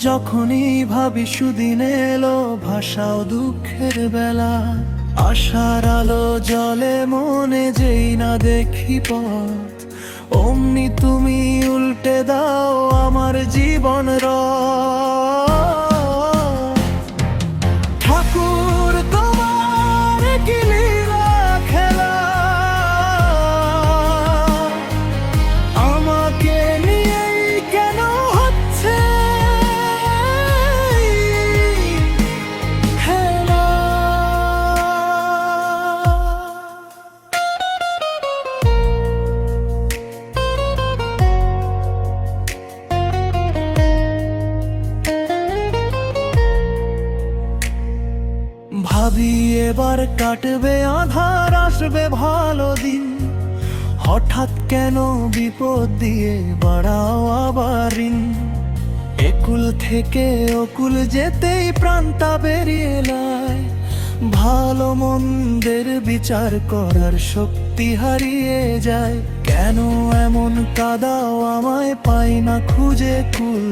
যখনই ভাবি সুদিন এলো ভাষাও দুঃখের বেলা, আশার আলো জলে মনে যেই না দেখি পথ, অমনি তুমি উল্টে দাও আমার জীবন ঠাকুর তোমার কি লীলা খেলা, আমাকে নিয়েই কেন হচ্ছে খেলা। ভাবি এবার কাটবে আধার, আসবে ভালো দিন, হঠাৎ কেন বিপদ দিয়ে বাড়াও আবার ঋণ। একুল থেকে অকুল যেতেই প্রাণটা বেরিয়ে এলায়, ভালো মন্দের বিচার করার শক্তি হারিয়ে যায়। কেন এমন কাদাও আমায়, পাই না খুঁজে কুল,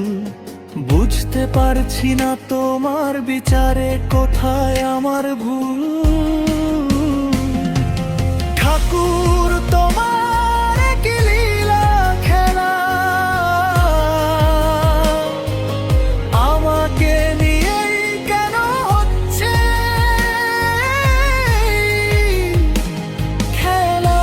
বুঝতে পারছি না তোমার বিচারে কোথায় আমার ভুল। ঠাকুর তোমার কি লীলা খেলা, আমাকে নিয়েই কেন হচ্ছে খেলা।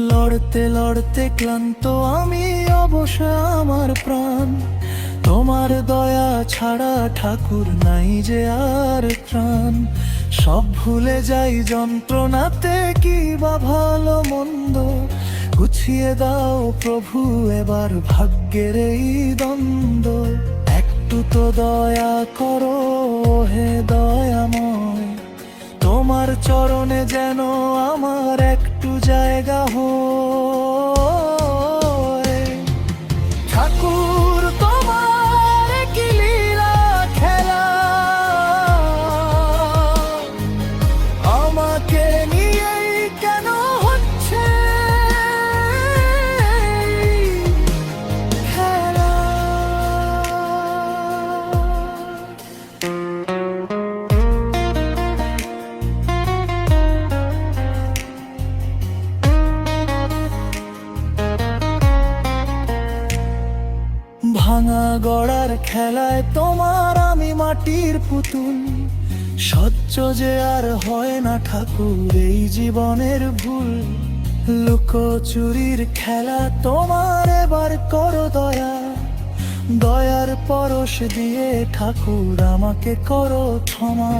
লড়তে লড়তে ক্লান্ত আমি, অবশ্য আমার প্রাণ, তোমার দয়া ছাড়া ঠাকুর নাই যে আর ত্রাণ। সব ভুলে যাই যন্ত্রণাতে, কি বা ভালো মন্দ, গুছিয়ে দাও প্রভু এবার ভাগ্যের এই দ্বন্দ্ব। একটু তো দয়া করো হে দয়াময়, তোমার চরণে যেন আমার একটু জায়গা হয়। ঠাকুর তোমার কি লীলা খেলা, আমাকে নিয়েই কেন হচ্ছে খেলা। ভাঙা গড়ার খেলায় তোমার আমি মাটির পুতুল, সহ্য যে আর হয় না ঠাকুর এই জীবনের ভুল। লুকোচুরির খেলা তোমার এবার করো দয়া, দয়ার পরশ দিয়ে ঠাকুর আমাকে করো ক্ষমা।